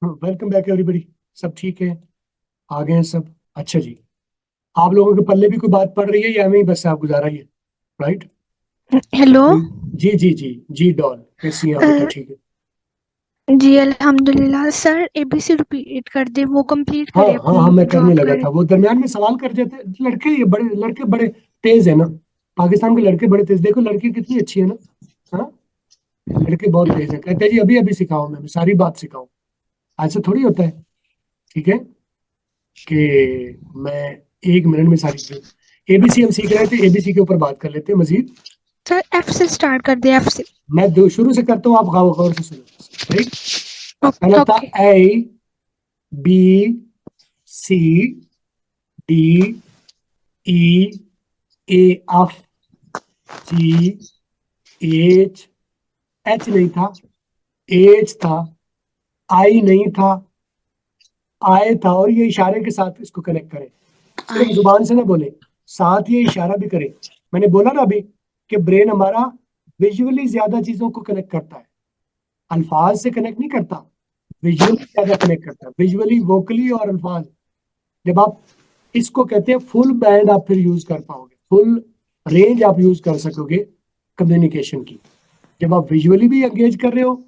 Welcome back everybody. सब ठीक है? आ गए हैं सब? अच्छा जी। आप लोगों के पल्ले भी कोई बात पड़ रही है या हमें ही बस आप गुजारा ही है? राइट। हेलो। जी जी जी। जी डॉन, कैसी हैं आप अ, बेटा? ठीक है। जी अल्हम्दुलिल्लाह सर, एबीसी रिपीट कर दे, वो कंप्लीट हाँ करे हाँ अपनी हाँ, मैं जो करने आप लगा कर। था। वो दरमियान में सवाल कर देते लड़के, ये बड़े लड़के बड़े तेज है ना। पाकिस्तान के लड़के बड़े तेज, देखो लड़की कितनी अच्छी है ना। हाँ, लड़के बहुत तेज है। कहते हैं जी अभी अभी सिखाओ, मैं सारी बात सिखाऊं। ऐसे थोड़ी होता है। ठीक है कि मैं एक मिनट में सारी चीजें, एबीसी हम सीख रहे थे, एबीसी के ऊपर बात कर लेते हैं मजीद। सर एफ से स्टार्ट कर दे, एफ से। मैं शुरू से करता हूँ, आप गौर गौर से सुनो। राइट। पहला था okay. A, B, C, D, E, A F, G, H, H नहीं था, एच था, आई नहीं था, आए था। और ये इशारे के साथ इसको कनेक्ट करें, सिर्फ आए। जुबान से ना बोले, साथ ये इशारा भी करें। मैंने बोला ना अभी कि ब्रेन हमारा विजुअली ज्यादा चीजों को कनेक्ट करता है, अल्फाज से कनेक्ट नहीं करता। विजुअली ज्यादा कनेक्ट करता है, विजुअली, वोकली और अल्फाज। जब आप इसको कहते हैं फुल बैंड, आप फिर यूज कर पाओगे, फुल रेंज आप यूज कर सकोगे कम्युनिकेशन की। जब आप विजुअली भी एंगेज कर रहे हो,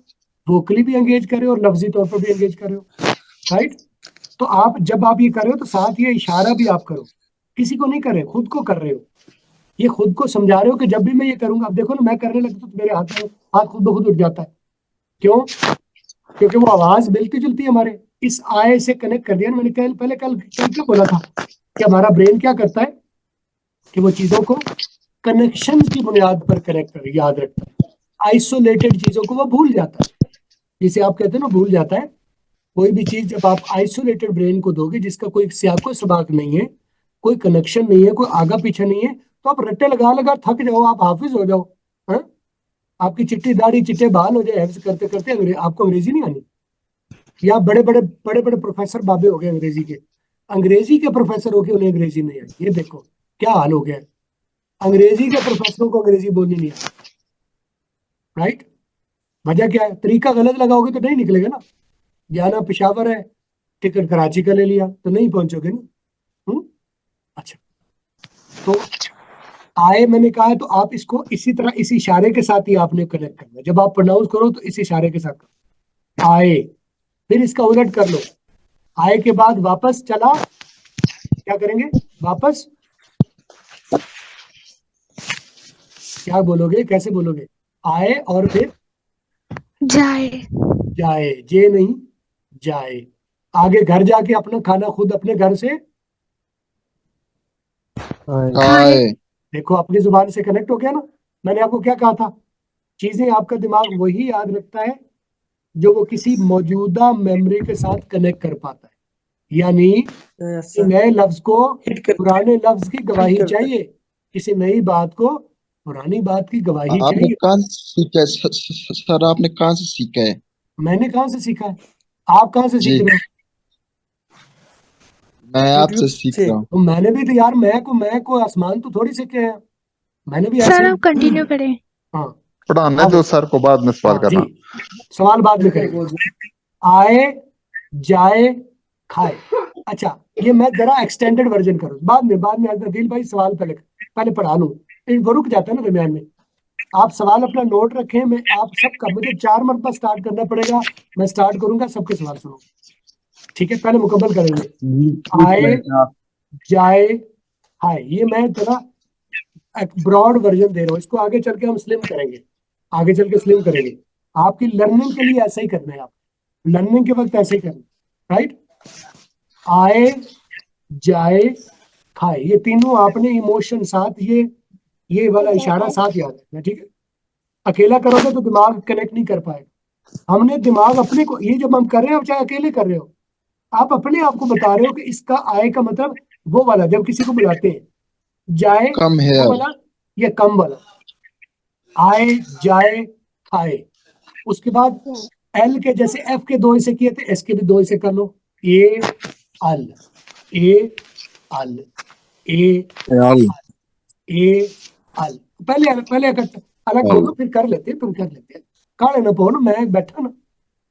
वोकली भी एंगेज कर रहे हो और लफ्जी तौर पर भी एंगेज कर रहे हो। राइट। तो आप जब आप ये कर रहे हो तो साथ ये इशारा भी आप करो। किसी को नहीं कर रहे, खुद को कर रहे हो। ये खुद को समझा रहे हो कि जब भी मैं ये करूंगा, अब देखो ना, मैं करने लगता तो मेरे हाथ में हाथ खुद ब खुद उठ जाता है। क्यों? क्योंकि वो आवाज मिलती जुलती है हमारे इस आय से कनेक्ट कर दिया ना। मैंने कल पहले कल कल क्या बोला था कि हमारा ब्रेन क्या करता है कि वो चीजों को कनेक्शन की बुनियाद पर कनेक्ट कर याद रखता है। आइसोलेटेड चीजों को वो भूल जाता है, जिसे आप कहते हैं ना भूल जाता है। कोई भी चीज जब आप आइसोलेटेड ब्रेन को दोगे, जिसका कोई सियाको सबाक नहीं है, कोई कनेक्शन नहीं है, कोई आगा पीछे नहीं है, तो आप रट्टे लगा लगा थक जाओ, आप हाफिज हो जाओ। हाँ? आपकी चिट्टी दाढ़ी चिट्टे बाल हो जाए हिफ्ज करते करते, आपको अंग्रेजी नहीं आनी। या बड़े बड़े प्रोफेसर बाबे हो गए अंग्रेजी के, अंग्रेजी के प्रोफेसर हो गए, उन्हें अंग्रेजी नहीं आई। ये देखो क्या हाल हो गया है। अंग्रेजी के प्रोफेसरों को अंग्रेजी बोलनी नहीं आती। राइट। वजह क्या है? तरीका गलत लगाओगे तो नहीं निकलेगा ना। जाना पेशावर है, टिकट कराची का ले लिया तो नहीं पहुंचोगे ना। हम्म। अच्छा। तो आए मैंने कहा है, तो आप इसको इसी तरह इस इशारे के साथ ही आपने कनेक्ट करना है। जब आप प्रोनाउंस करो तो इस इशारे के साथ करो। आए, फिर इसका उलट कर लो। आए के बाद वापस चला, क्या करेंगे? वापस क्या बोलोगे, कैसे बोलोगे? आए और फिर जाए। जाए, जे नहीं, जाए। आगे घर जाके अपना खाना खुद अपने घर से, खाए। हाय। देखो अपनी जुबान से कनेक्ट हो गया ना। मैंने आपको क्या कहा था? चीजें आपका दिमाग वही याद रखता है जो वो किसी मौजूदा मेमोरी के साथ कनेक्ट कर पाता है। यानी किसी सर नए लफ्ज को हिट कर पुराने लफ्ज की हिट गवाही करता है। चाहिए, किसी नई बात को पुरानी बात की गवाही आपने चाहिए। कहाँ से सीखा है सर, आपने कहाँ से सीखा है? मैंने कहाँ से सीखा है? आप कहाँ से सीख जी, रहे हो? मैं आपसे यूट्यूब सीख से। रहा हूँ। तो मैंने भी तो यार, मैं को आसमान तो थोड़ी सीखे हैं। मैंने भी सर ऐसे आप ही। कंटिन्यू करें। हाँ। पढ़ाने अब दो सर को, बाद में सवाल हाँ जी, करना। सवाल बाद में पहले मेरे करेंगे। को आए, जाए, खाए। अच्छा, ये मैं जरा एक्सटेंडेड वर्जन करूँ बाद में दिल भाई सवाल पहले पहले पढ़ा लूँ। वो रुक जाता है ना दरम्यान में। आप सवाल अपना नोट रखें, मैं आप सबका, मुझे 4 मरतबा स्टार्ट करना पड़ेगा। मैं स्टार्ट करूंगा, सबके सवाल सुनो। ठीक है, पहले मुकम्मल करेंगे। ठीक आए, है आप। जाए, हाय। ये मैं जरा एक ब्रॉड वर्जन दे रहा हूँ, इसको आगे चल के हम स्लिम करेंगे। आगे चल के स्लिम करेंगे। आपकी लर्निंग के लिए ऐसा ही करना है। आप लर्निंग के वक्त ऐसे ही करना है। राइट। आए, जाए, खाए, ये तीनों आपने इमोशन साथ, ये वाला इशारा साथ याद रखना। ठीक है। अकेला करोगे तो दिमाग कनेक्ट नहीं कर पाएगा। हमने दिमाग अपने को, ये जब हम कर रहे हो चाहे अकेले कर रहे हो, आप अपने आप को बता रहे हो कि इसका आय का मतलब वो वाला जब किसी को बुलाते हैं, जाए कम वो हेयर। वाला या कम वाला। आए, जाए, खाए। उसके बाद एल के जैसे एफ के दो हिस्से किए थे, एस के भी दो हिस्से कर लो। ए, अल, ए, अल, ए, यार, ए, अल। पहले पहले अलग बोलो, फिर कर लेते हैं, काले ना पो ना, मैं बैठा ना,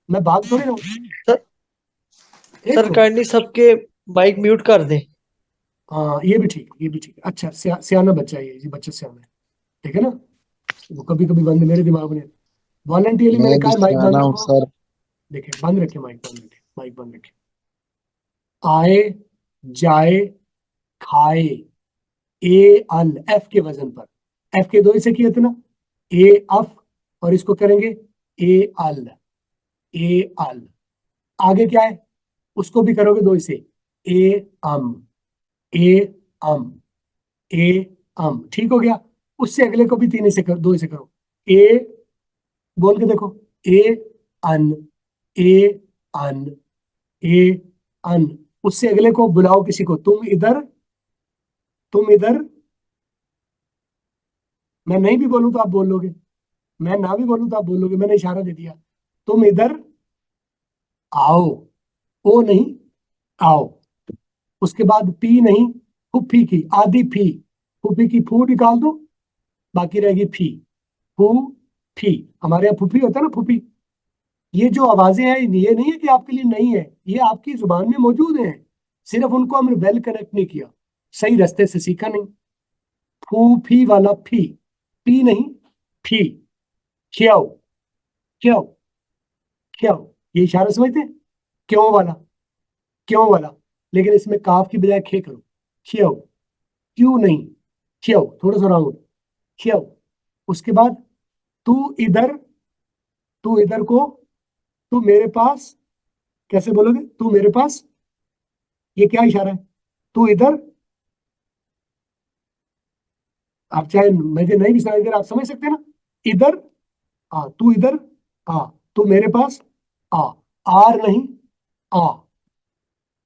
मैं भाग थोड़ी रहा हूँ। एक सर को काइंडली सबके माइक म्यूट कर दें। हाँ ये भी ठीक है, ये भी ठीक है। अच्छा सियाना बच्चा है ये बच्चा सियाना है, ठीक है ना। वो कभी कभी बंद मेरे दिमाग में वॉलंटियरली मैंने मैं भी कहा माइक बंद सियाना हूँ रखो। सर। देखिए बंद रखे, माइक बंद रखे, माइक बंद रखे। आए, जाए, खाए, ए अल, एफ के वजन पर। एफ के दो इसे किए थे ना, ए अफ, और इसको करेंगे ए अल, ए अल। आगे क्या है, उसको भी करोगे दो इसे, ए अम, ए अम, ए अम, ठीक हो गया। उससे अगले को भी तीन इसे करो, दो इसे करो, ए, बोल के देखो, ए अन, ए अन, ए अन। उससे अगले को बुलाओ किसी को, तुम इधर, तुम इधर। मैं नहीं भी बोलूं तो आप बोल लोगे, मैं ना भी बोलूं तो आप बोल लोगे, मैंने इशारा दे दिया। तुम इधर आओ, ओ नहीं, आओ। उसके बाद पी नहीं, फुफ्फी की आधी फी, फुफ्फी की फू निकाल दो, बाकी रहेगी फी, फू फी। हमारे यहाँ फुफ्फी होता है ना, फुफ्फी। ये जो आवाजें हैं ये नहीं है कि आपके लिए नहीं है, ये आपकी जुबान में मौजूद हैं, सिर्फ उनको हमने वेल कनेक्ट नहीं किया, सही रास्ते से सीखा नहीं। फूफी वाला फी, पी नहीं, फी। खियाओ, खियाओ, खियाओ। ये इशारा समझते हैं, क्यों वाला, क्यों वाला। लेकिन इसमें काफ की बजाय खे करो, खियाओ, क्यों नहीं, खियाओ, थोड़ा सा राउंड, खियाओ। उसके बाद तू इधर, तू इधर को, तू मेरे पास, कैसे बोलोगे, तू मेरे पास। ये क्या इशारा है, तू इधर। आप चाहे मुझे नहीं भी समझ, इधर आप समझ सकते हैं ना, इधर आ, तू इधर आ, तू मेरे पास आ, आर नहीं, आ।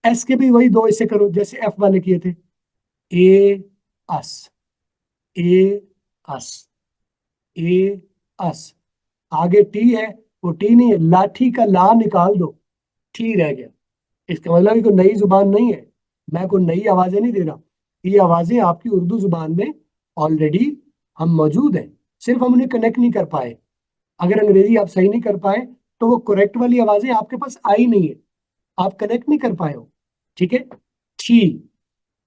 एस के भी वही दो ऐसे करो जैसे एफ वाले किए थे, ए अस, ए अस, ए अस। आगे टी है, वो टी नहीं है, लाठी का ला निकाल दो, टी रह गया। इसका मतलब ये कोई नई जुबान नहीं है, मैं कोई नई आवाजें नहीं दे रहा, ये आवाजें आपकी उर्दू जुबान में ऑलरेडी हम मौजूद हैं, सिर्फ हम उन्हें कनेक्ट नहीं कर पाए। अगर अंग्रेजी आप सही नहीं कर पाए तो वो करेक्ट वाली आवाजें आपके पास आई नहीं है, आप कनेक्ट नहीं कर पाए हो, ठीक है। ठी,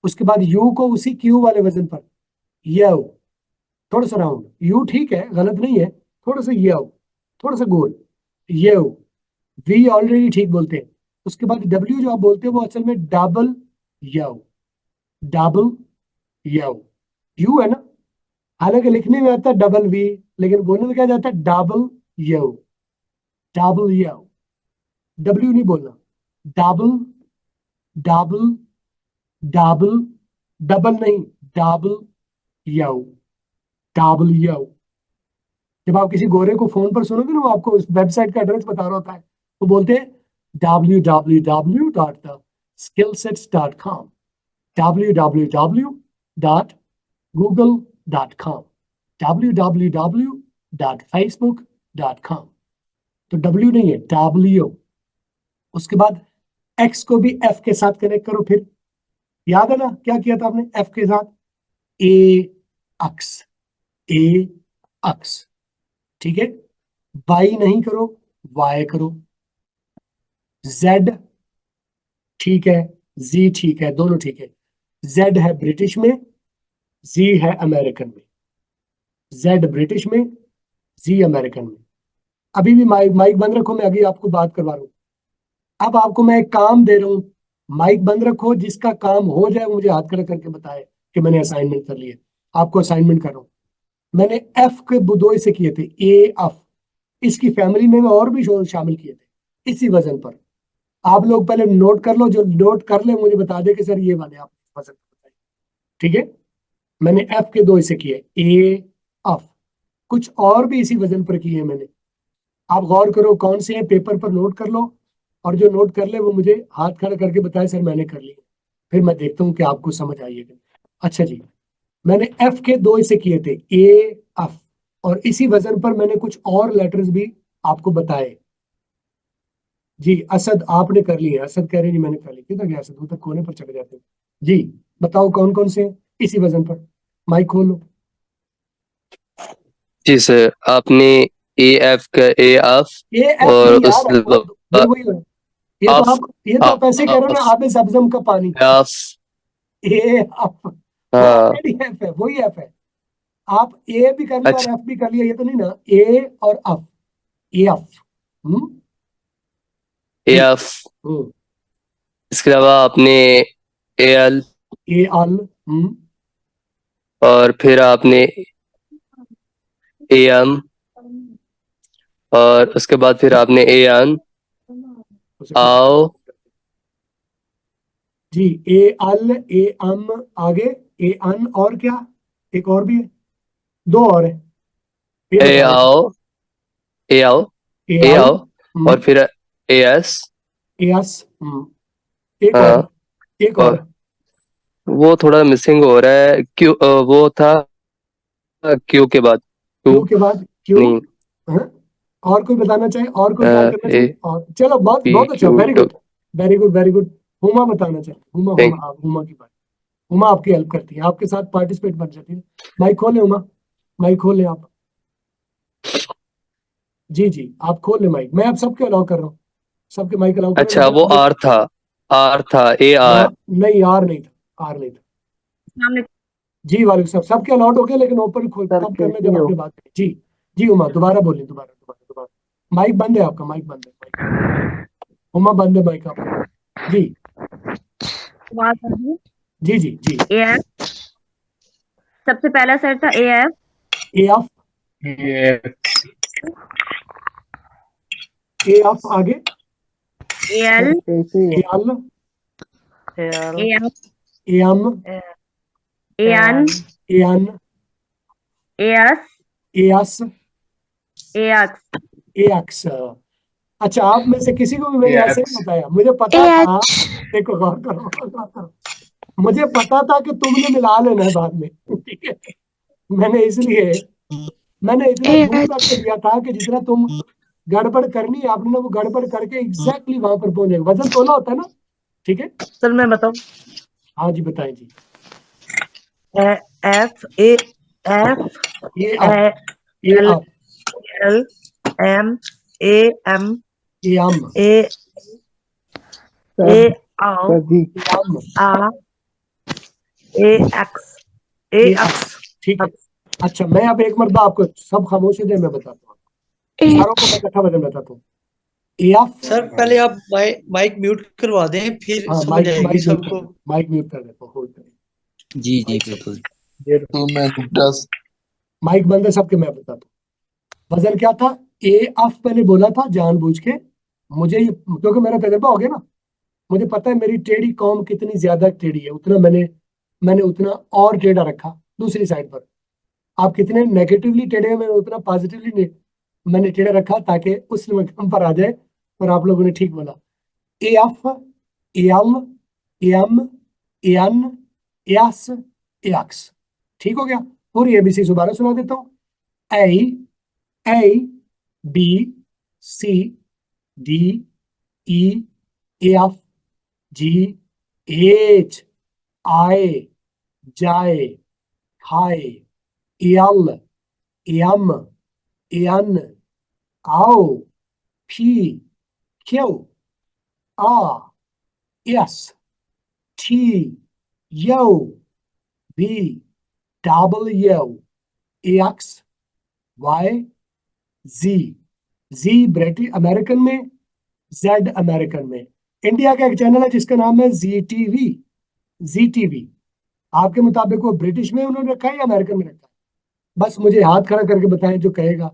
उसके बाद यू को उसी क्यू वाले वजन पर, यू, थोड़ा सा राउंड, यू ठीक है, गलत नहीं है, थोड़ा सा यू, थोड़ा सा गोल, यू। वी ऑलरेडी ठीक बोलते हैं। उसके बाद डब्ल्यू जो आप बोलते हो वो असल में double U, double U, you है ना। हालांकि लिखने में आता है डबल वी, लेकिन बोलने में क्या जाता है, double U, double U. W नहीं बोलना, डबल, डबल, डबल, डबल नहीं, डबल यू, डबल यू। जब आप किसी गोरे को फोन पर सुनोगे ना, वो आपको उस वेबसाइट का एड्रेस बता रहा होता है, वो बोलते हैं www.theskillsets.com, www.google.com, www.facebook.com। तो डब्ल्यू नहीं है, डब्ल्यू। उसके बाद एक्स को भी एफ के साथ कनेक्ट करो, फिर याद है ना क्या किया था आपने एफ के साथ, ए अक्स, ए अक्स, ठीक है। वाई नहीं करो, वाई करो। जेड ठीक है, जी ठीक है, दोनों ठीक है। जेड है ब्रिटिश में, जी है अमेरिकन में, जेड ब्रिटिश में, जी अमेरिकन में। अभी भी माइक माइक बंद रखो, मैं अभी आपको बात करवा रहा हूँ। अब आपको मैं एक काम दे रहा हूँ, माइक बंद रखो, जिसका काम हो जाए वो मुझे हाथ खड़ा करके बताए कि मैंने असाइनमेंट कर लिया। आपको असाइनमेंट कर रहा हूँ, मैंने एफ के दो इसे किए थे, ए एफ। इसकी फैमिली में और भी शामिल किए थे इसी वजन पर। आप लोग पहले नोट कर लो, जो नोट कर ले मुझे बता दे कि सर ये वाले आप वजन बताइए, ठीक है। मैंने एफ के दो इसे किए, ए एफ। कुछ और भी इसी वजन पर किए मैंने, आप गौर करो कौन से हैं, पेपर पर नोट कर लो, और जो नोट कर ले वो मुझे हाथ खड़ा करके बताए सर मैंने कर लिया, फिर मैं देखता हूँ कि आपको समझ आई है। अच्छा जी, मैंने एफ के दो इसे किए थे, ए एफ, और इसी वजन पर मैंने कुछ और लेटर्स भी आपको बताए। जी असद आपने कर लिए, असद कह रहे जी मैंने कर ली, किधर गया असद, उधर कोने पर चले जाते हैं। जी बताओ कौन कौन से हैं इसी वजन पर, माइक खोलो। जी सर, आपने ए एफ का ए एफ ए एफ और नहीं यार, उसके वो बाद वही वही ये तो आप ऐसे कह रहे हो ना, आबे जमजम का पानी। अफ। ए अफ, वो हाँ ऑलरेडी एफ है, वही एफ है। आप ए भी कर लिया और अच्छा एफ भी कर लिया, ये तो नहीं ना, ए और अफ, ए अफ। हम्म ए जी। एफ। हम्म इसके अलावा आपने ए एल, ए अल। और फिर आपने ए एम, और उसके बाद फिर आपने ए एन, उसे आओ। जी, ए अल, ए अम, आगे ए अन, और क्या, एक और भी है, दो और है, ये ए बताओ। आओ, ए आओ, ए ए आओ, आओ, और फिर ए एस। ए अस, एक और, हाँ, एक और। और वो थोड़ा मिसिंग हो रहा है, क्यों वो था क्यू के बाद, क्यू क्यू के बाद क्यू। नहीं, हाँ? और कोई बताना चाहे, और कोई ट्राई करना ए चाहे, और चलो, बहुत पी बहुत अच्छा, Q very W. Good, very good, very good. Huma बताना चाहे, हुमा, थैंक हुमा, आप हुमा की बात, हुमा आपकी हेल्प करती है, आपके साथ पार्टिसिपेट बन जाती है। माइक खोले हुमा, माइक खोले आप। जी जी, आप खोल ले माइक, मैं आप सबके अलाउ कर रहा हूँ, सबके माइक अलाउ करो, अच्छा, वो आर था, आर था, ए आर। नहीं, आर नहीं था, आर नहीं था। जी वालेकुम सलाम, सबके अलाउड हो गए, लेकिन ओपन खोल सर कब करना कैसी जब हो? आपने बात की। जी जी उमा, दोबारा बोलिए, दोबारा दोबारा दोबारा। माइक बंद है आपका, माइक बंद है, उमा बंद है माइक आपका। जी जी जी जी। ए एफ, सबसे पहला सर था ए एफ, ए ऑफ, ए ऑफ, आगे ए एल, कैसी ए अल, ए एम, ए अम, ए एन, ए अन, ए एस, ए अस, ए एक्स। ए अक्स। अच्छा, आप में से किसी को भी मैंने ऐसे नहीं बताया, मुझे पता ए था। देखो, गौर करो, गौर करो, मुझे पता था कि तुमने मिला लेना है बाद में, ठीक है। मैंने इतना दूर रख के एच दिया था कि जितना तुम गड़बड़ करनी है आपने ना, वो गड़बड़ करके एग्जैक्टली वहां पर पहुंच जाएगा। वजन तोला होता है ना, ठीक है। सर मैं बताऊं? हाँ जी, बताएं जी। एफ ए एफ ये आप, ये एल आप, एल एम ए एम ये आम, ए ए आओ ये आम, आ ए एक्स ए ये एक्स। अक्स, ठीक है। अच्छा, मैं अब एक मरतबा आपको सब खामोश हो जाए, मैं बताता हूँ, सारों को मैं इकट्ठा वजन बताता हूँ। ए ऑफ, सर पहले आप माइक म्यूट करवा दें, फिर हाँ, समझ आएगी माइक म्यूट कर सबको। देता, माइक म्यूट कर देता हूँ, होल्ड करें। जी जी माइक बिल्कुल। तो मैं दस माइक बंद है सबके, मैं बताता हूँ। वजन क्या था, ए ऑफ मैंने बोला था जानबूझ के, मुझे ये, क्योंकि मेरा तजर्बा हो गया ना, मुझे पता है मेरी टेढ़ी कॉम कितनी ज्यादा टेढ़ी है, उतना मैंने उतना और टेढ़ा रखा दूसरी साइड पर। आप कितने नेगेटिवली टेढ़े हैं, मैंने उतना पॉजिटिवली मैंने टेढ़ा रखा, ताकि उस रकम पर आ जाए। और आप लोगों ने ठीक बोला, ए अफ, ए अल, ए एम, ए अन, ए अस, ए अक्स। ठीक हो गया। पूरी एबीसी दोबारा सुना देता हूँ। A B C D E F G H I J K L M N O P Q R S T U V W X Y Z. Z British American में, जेड अमेरिकन में। India का एक channel है जिसका नाम है जी TV, जी TV. आपके मुताबिक वो ब्रिटिश में उन्होंने रखा है या अमेरिकन में रखा है? बस मुझे हाथ खड़ा करके बताएं जो कहेगा,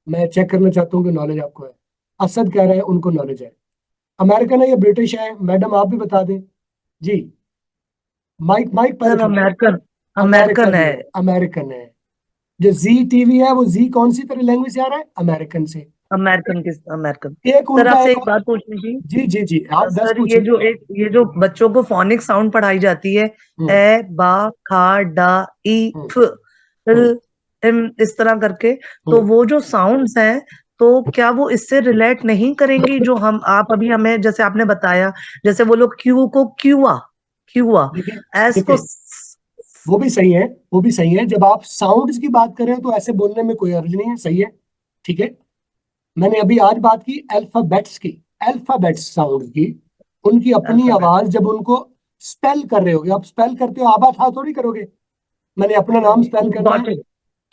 मैं चेक करना चाहता हूँ कि नॉलेज आपको है। असद कह रहे हैं उनको नॉलेज है। अमेरिकन है या ब्रिटिश है, मैडम आप भी बता दें जी। माइक माइक सर पर अमेरिकन अमेरिकन है। अमेरिकन है। जो जी टीवी है, वो जी कौन सी तरह लैंग्वेज से आ रहा है, अमेरिकन से। अमेरिकन। एक सर उनका आपसे एक एक बात पूछनी थी। जी जी जी, आप 10 सर पूछिए। ये जो बच्चों को फोनिक साउंड पढ़ाई जाती है, हम्म, ए बा खा डा ई हम्म, फ इल इम, इस तरह करके, तो हम्म। वो जो साउंड्स हैं, तो क्या वो इससे रिलेट नहीं करेंगी? जो हम आप अभी हमें जैसे आपने बताया, जैसे वो लोग क्यू को क्यूआ देखिए एस को देखिए, वो भी सही है, वो भी सही है। जब आप साउंड्स की बात करें तो ऐसे बोलने में कोई अर्ज नहीं है, सही है, ठीक है। मैंने अभी आज बात की अल्फाबेट्स की, अल्फाबेट्स साउंड की, उनकी अपनी Alphabet. आवाज जब उनको स्पेल कर रहे होगे, आप स्पेल करते हो आबा था थोड़ी करोगे, मैंने अपना नाम स्पेल करना Got है it.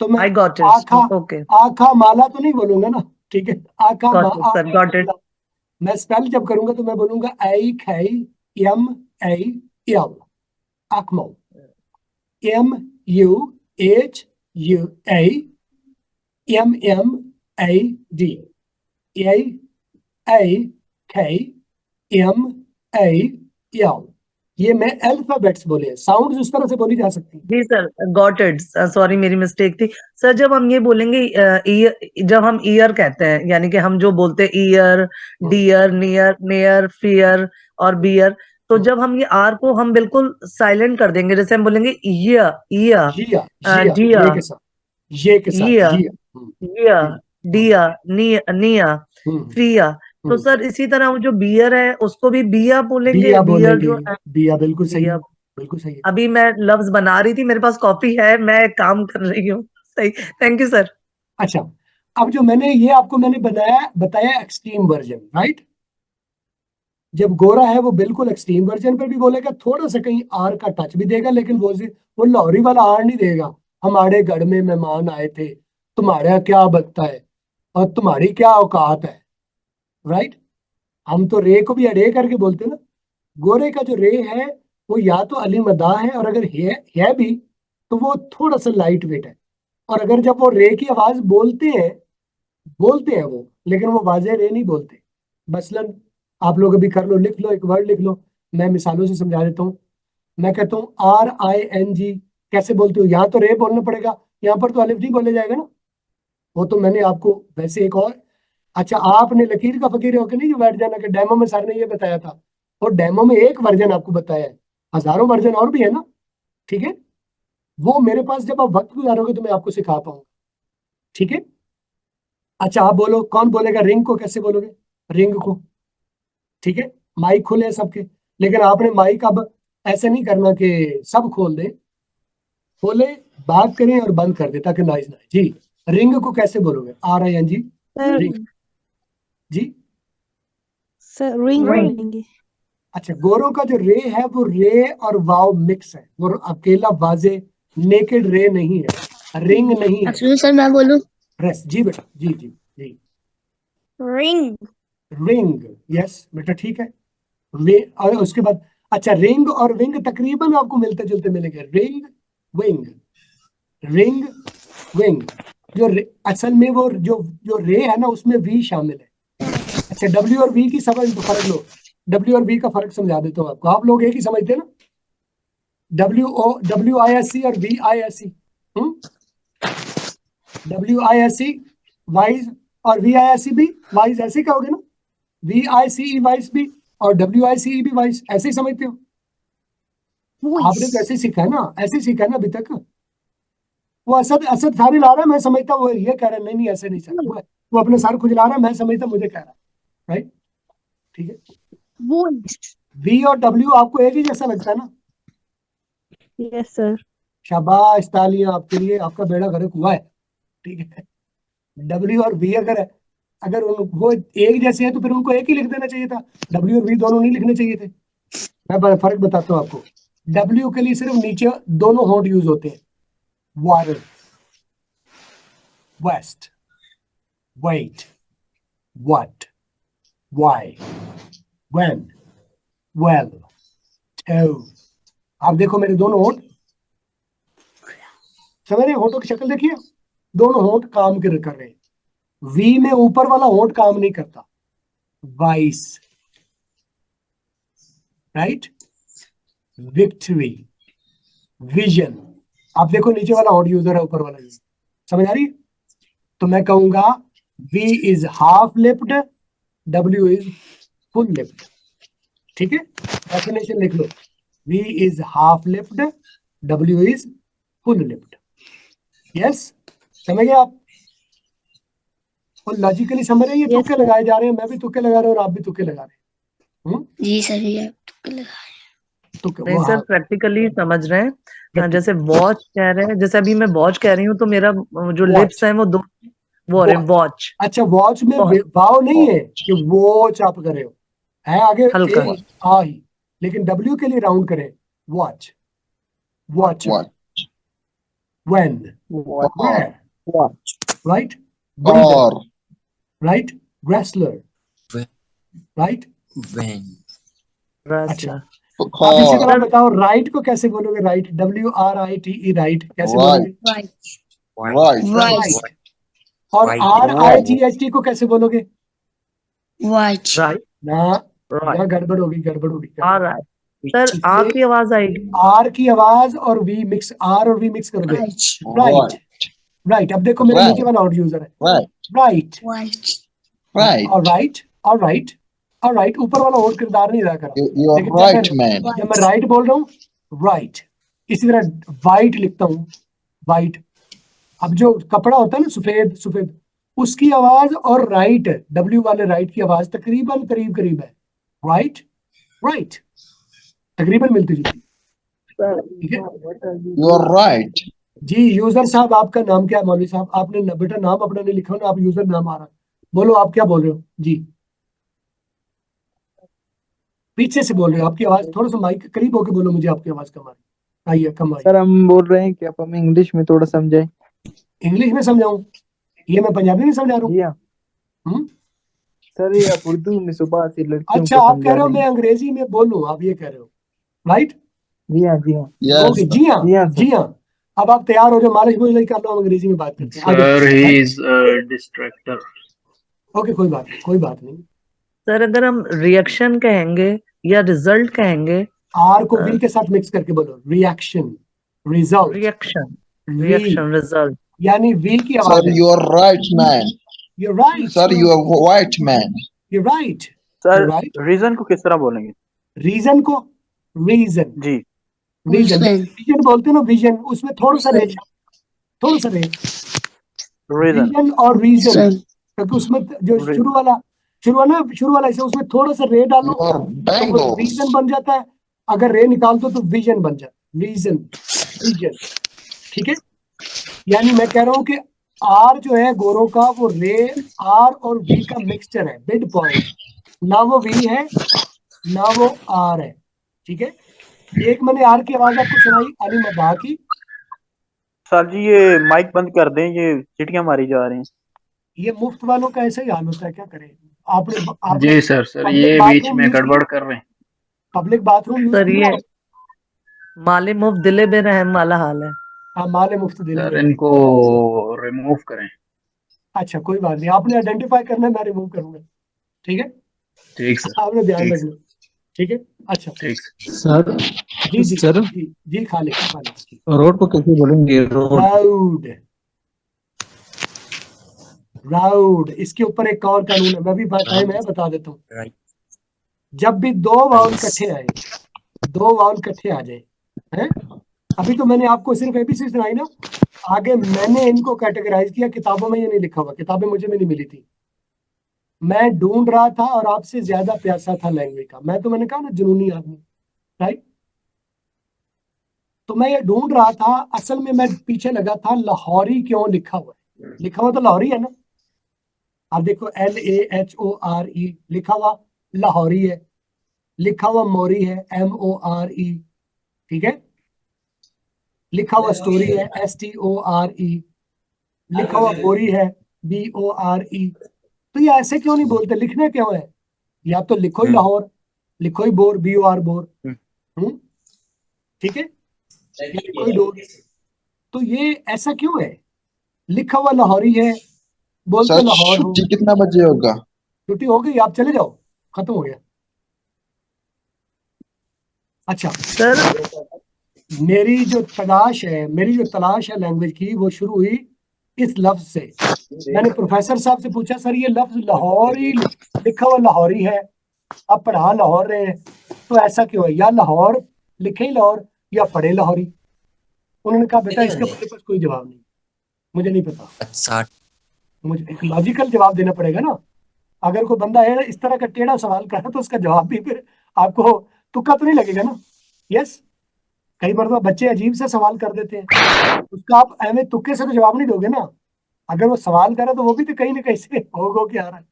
तो मैं I got it. आखा Okay. आखा माला तो नहीं बोलूंगा ना, ठीक है, आखा Got it, sir. Got it. मैं स्पेल जब करूंगा तो मैं बोलूंगा आई खई एम आई एल, आखमो, M U H U A M M A D, A A K M A L, ये मैं अल्फाबेट्स बोले हैं, साउंड्स उस तरह से बोली जा सकती है। जी सर, गॉट इट। सॉरी, मेरी मिस्टेक थी सर। जब हम ये बोलेंगे जब हम ईयर कहते हैं, यानी कि हम जो बोलते हैं ear, dear, near, ne'er, fear और बियर, तो जब हम ये आर को हम बिल्कुल साइलेंट कर देंगे, जैसे हम बोलेंगे ईयर, ईयर, जिया जिया डियर, ये के साथ, ये के साथ ईयर, जिया, ईयर, डियर, निया, फिया। तो हम्म। सर इसी तरह वो जो बियर है उसको भी बिया बोलेंगे। बिया बियर बोलेंगे, जो है, बिया बिल्कुल सही है, बिया। बिल्कुल सही है। अभी मैं लफ्ज बना रही थी, मेरे पास कॉपी है, मैं काम कर रही हूँ। सही, थैंक यू सर। अच्छा, अब जो मैंने ये आपको मैंने बताया एक्सट्रीम वर्जन, राइट। जब गोरा है वो बिल्कुल एक्सट्रीम वर्जन पे भी बोलेगा, थोड़ा सा कहीं आर का टच भी देगा, लेकिन वो लाहौरी वाला आर नहीं देगा। हमारे घर में मेहमान आए थे, तुम्हारा क्या बनता है और तुम्हारी क्या औकात है, राइट। हम तो रे को भी अरे करके बोलते हैं ना। गोरे का जो रे है वो या तो अली मदा है, और अगर है भी तो वो थोड़ा सा लाइट वेट है। और अगर जब वो रे की आवाज बोलते हैं वो, लेकिन वो वाजे रे नहीं बोलते। मसलन आप लोग अभी कर लो, लिख लो, एक वर्ड लिख लो, मैं मिसालों से समझा देता हूँ। मैं कहता हूँ RING, कैसे बोलते हो, यहाँ तो रे बोलना पड़ेगा, यहाँ पर तो अलिफ नहीं बोले जाएगा ना। वो तो मैंने आपको वैसे एक और, अच्छा आपने लकीर का फकीर होकर नहीं जो बैठ जाना कि डेमो में सर ने ये बताया था, वो डेमो में एक वर्जन आपको बताया है, हजारों वर्जन और भी है ना, ठीक है। वो मेरे पास जब आप वक्त गुजारोगे तो मैं आपको सिखा पाऊंगा, ठीक है। अच्छा आप बोलो, कौन बोलेगा रिंग को कैसे बोलोगे, रिंग को, ठीक है। माइक खुले हैं सबके, लेकिन आपने माइक अब ऐसे नहीं करना कि सब खोल दे, खोले, बात करें और बंद कर दे ताकि नॉइज ना आए। जी, रिंग को कैसे बोलोगे, RING, सर रिंग, जी। Sir ring Ring. बोलेंगे। अच्छा, गोरों का जो रे है वो रे और वाव मिक्स है, वो अकेला वाजे नेकेड रे नहीं है, रिंग नहीं है। सुनो सर, मैं बोलूं रेस, जी बेटा, जी जी जी, रिंग। रिंग, यस बेटा, ठीक है। और उसके बाद अच्छा, रिंग और विंग तकरीबन आपको मिलते जुलते मिलेंगे, रिंग विंग, रिंग विंग। असल में वो जो रे है ना उसमें वी शामिल है। अच्छा, डब्ल्यू और वी की समझ फर्क लो, डब्ल्यू और वी का फर्क समझा देता हूँ आपको, आप लोग एक ही समझते हैं ना, WISC और VISC, WISC वाइज और VISC भी वाइज, ऐसे कहोगे ना, VICE वाइज भी और WICE भी वाइज, ऐसे ही समझते हो। आपने तो ऐसे सीखा है ना, ऐसे सीखा है ना अभी तक। वो असद असद सारी ला रहा है, मैं समझता वो ये कह रहा है, नहीं नहीं ऐसे नहीं सर, वो अपने सर खुजला रहा है, मैं समझता मुझे कह रहा है, राइट, ठीक है। V और W आपको एक ही जैसा लगता है ना। Yes sir. शाबाश, तालियां आपके लिए, आपका बेड़ा गर्क हुआ है, ठीक है। W और V अगर वो एक जैसे हैं तो फिर उनको एक ही लिख देना चाहिए था, W और V दोनों नहीं लिखने चाहिए थे। मैं फर्क बताता हूँ आपको, W के लिए सिर्फ नीचे दोनों होंठ यूज होते हैं, war, west, wet, what, why, when, well, two. आप देखो मेरे दोनों होंठ, समझ रहे, होंठों की शक्ल देखिए, दोनों होंठ काम कर रहे हैं। वी में ऊपर वाला होंठ काम नहीं करता, वाइस, राइट, विक्ट्री, विजन। आप देखो नीचे वाला होंठ यूजर है, ऊपर वाला यूजर, समझ आ रही है। तो मैं कहूंगा V is half lipped, W is full lipped, ठीक है। डेफिनेशन लिख लो, V is half lipped, W is full lipped, yes, समझ गए आप। और लॉजिकली समझ रहे हैं, ये Yes, तुक्के लगाए जा रहे हैं, मैं भी तुक्के लगा रहा हूँ और आप भी तुक्के लगा रहे हैं, जी सर, ये तुक्के नहीं वो, सर, हाँ, प्रैक्टिकली समझ रहे हैं। practical। जैसे वॉच कह रहे हैं, जैसे अभी मैं वॉच कह रही हूँ तो मेरा जो Watch, लिप्स हैं वो दो वो हो रहे हैं वॉच। अच्छा, वॉच में Watch. वाव नहीं है कि वॉच आप कर रहे हो, है आगे हल्का। ए आ ही, लेकिन डब्ल्यू के लिए राउंड करें, watch, watch, when, where, write, builder, और राइट, रेसलर, राइट। Wrestler. आप इसी तरह और बताओ राइट को कैसे बोलोगे, राइट, WRITE, राइट कैसे राइट बोलोगे? Right right. और RIGHT को कैसे बोलोगे? Right. ना, Right. यहाँ गड़बड़ होगी, गड़बड़ होगी। All right. सर आ की आवाज आएगी। आर की आवाज और वी मिक्स, आर और वी मिक्स करोगे, राइट, राइट। अब देखो मेरे Right. नीचे वाला और यूजर है, राइट राइट, राइट और राइट, और राइट, और राइट। ऊपर वाला और किरदार नहीं अदा करा, यू आर लेकिन राइट मैन जब मैं राइट बोल रहा हूँ, राइट। इसी तरह वाइट लिखता हूँ, वाइट। अब जो कपड़ा होता है ना सफेद सफेद, उसकी आवाज और राइट, डब्ल्यू वाले राइट की आवाज तकरीबन करीब करीब है, राइट, राइट, तकरीबन मिलती जुलती, ठीक है यू आर राइट जी। यूजर साहब आपका नाम क्या है? मौलवी साहब आपने बेटा नाम अपना नहीं लिखा ना, आप यूजर नाम आ रहा, बोलो आप क्या बोल रहे हो जी? पीछे से बोल रहे हो, आपकी आवाज थोड़ा सा माइक करीब होके बोलो, मुझे आपकी आवाज कम आ रही, आइए कम आई। सर हम बोल रहे हैं कि आप हमें इंग्लिश में थोड़ा समझाएं। इंग्लिश में समझाऊं? ये मैं पंजाबी में समझा रहा हूँ। जी हाँ हम्म? सर, ये आप उर्दू में सुबह से लड़कियों अच्छा, को आप कह समझा रहे हो रहे मैं हैं। अंग्रेजी में बोलूं, आप ये कह रहे हो, राइट? जी हाँ जी हाँ यस ओके, जी हाँ, जी हाँ सर। जी हाँ। अब आप तैयार हो जाओ, मालिश मुझे कर लो, हम अंग्रेजी में बात करते हैं। आ जाओ। Sir, he is a distractor. Okay, कोई बात नहीं, कोई बात नहीं। सर अगर हम रिएक्शन कहेंगे या रिजल्ट कहेंगे, आर को वी के साथ मिक्स करके बोलो, reaction, result, reaction, V, reaction result. यानी वी की आवाज सर है। You are right man you right, sir you are white man you right, sir right. Reason को किस तरह बोलेंगे? रीजन को, रीजन, जी विजन, विजन बोलते हैं ना, विजन, उसमें थोड़ा सा रे, थोड़ा सा रे, रीजन विजन और रीजन, क्योंकि उसमें जो शुरू वाला ऐसे, उसमें थोड़ा सा रे डालो यू आर तो वो बैंगोस रीजन बन जाता है, अगर रे निकाल दो तो विजन बन जाता है, रीजन, विजन, ठीक है। यानी मैं कह रहा हूं कि आर जो है गोरों का, वो रे, आर और वी का मिक्सचर है, मिड पॉइंट, ना वो वी है ना वो आर है, ठीक है। एक मैंने आर की आवाज आपको सुनाई, अली मदा की। सर जी ये माइक बंद कर दें, ये सीटियां मारी जा रही हैं। ये मुफ्त वालों का ऐसा ही हाल होता है, क्या करें। आपने जी सर, पब्लिक ये बीच बाथरूम में यूज गड़बड़ किया, कर रहे हैं। पब्लिक बाथरूम यूज सर किया ये है? माले मुफ्त दिले बेरहम वाला हाल है। हाँ, माले मुफ्त दिले सर में। इनको रिमूव करें। अच्छा, कोई बात नहीं, आपने आइडेंटिफाई करना है, मैं रिमूव करूंगा, ठीक है, ठीक सर, आपने ध्यान ठीक रखना, ठीक है। अच्छा, ठीक। सर जी जी सर जी जी, खालिद खालिद जी। रोड को कैसे बोलेंगे? रोड राउड, राउड, इसके ऊपर एक और कानून है, मैं भी टाइम है बता देता हूँ। जब भी दो वाउल इकट्ठे आए, दो वाउल इकट्ठे आ जाए, हैं, अभी तो मैंने आपको सिर्फ एबीसी सुनाई ना, आगे मैंने इनको कैटेगराइज किया, किताबों में ये नहीं लिखा हुआ, किताबें मुझे भी नहीं मिली थी, मैं ढूंढ रहा था और आपसे ज्यादा प्यासा था लैंग्वेज का, मैंने कहा ना जुनूनी आदमी, राइट। तो मैं ये ढूंढ रहा था, असल में मैं पीछे लगा था लाहौरी क्यों लिखा हुआ है, लिखा हुआ तो लाहौरी है ना, आप देखो LAHORE लिखा हुआ लाहौरी है, लिखा हुआ मोरी है MORE, ठीक है, लिखा हुआ स्टोरी है STORE, लिखा हुआ बोरी है BORE। तो ये ऐसे क्यों नहीं बोलते, लिखना क्यों है? या तो लिखो ही लाहौर, लिखो ही बोर, BOR बोर, ठीक है, या लिखो ही डोर। तो ये ऐसा क्यों है? लिखा हुआ लाहौरी है, बोलते सर लाहौर हो। छुट्टी कितना बजे होगा छुट्टी हो गई, आप चले जाओ, खत्म हो गया। अच्छा, सर मेरी जो तलाश है लैंग्वेज की, वो शुरू हुई इस लफ्ज से। मैंने प्रोफेसर साहब से पूछा, सर ये लफ्ज लाहौरी लिखा हुआ लाहौरी है, आप पढ़ा लाहौर रहे हैं, तो ऐसा क्यों है? या लाहौर लिखे ही लाहौर या पढ़े लाहौरी। उन्होंने कहा बेटा इसका मेरे पास कोई जवाब नहीं, मुझे नहीं पता। अच्छा मुझे एक लॉजिकल जवाब देना पड़ेगा ना, अगर कोई बंदा है इस तरह का टेढ़ा सवाल करे तो उसका जवाब भी फिर आपको तुक्का तो नहीं लगेगा ना। यस, कई बार तो बच्चे अजीब से सवाल कर देते हैं, उसका आप एवं तुक्के से तो जवाब नहीं दोगे ना, अगर वो सवाल करे तो वो भी तो कहीं ना कहीं से हो के आ रहा है।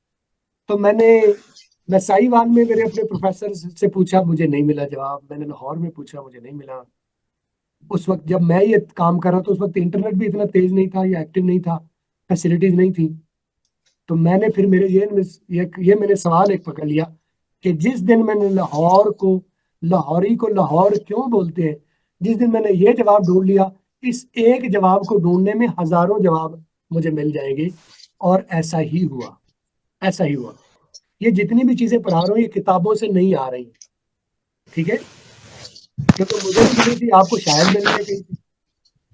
तो मैं साहिवाल में मेरे अपने प्रोफेसर से पूछा, मुझे नहीं मिला जवाब। मैंने लाहौर में पूछा, मुझे नहीं मिला। उस वक्त जब मैं ये काम कर रहा था, उस वक्त इंटरनेट भी इतना तेज नहीं था या एक्टिव नहीं था, फैसिलिटीज नहीं थी। तो मैंने फिर मेरे ये मैंने सवाल एक पकड़ लिया कि जिस दिन मैंने लाहौरी को लाहौर क्यों बोलते हैं, जिस दिन मैंने ये जवाब ढूंढ लिया, इस एक जवाब को ढूंढने में हजारों जवाब मुझे मिल जाएंगे। और ऐसा ही हुआ, ऐसा ही हुआ। ये जितनी भी चीजें पढ़ा रहा हूँ ये किताबों से नहीं आ रही, ठीक है, क्योंकि मुझे नहीं मिली थी, आपको शायद मिल जाए कहीं से,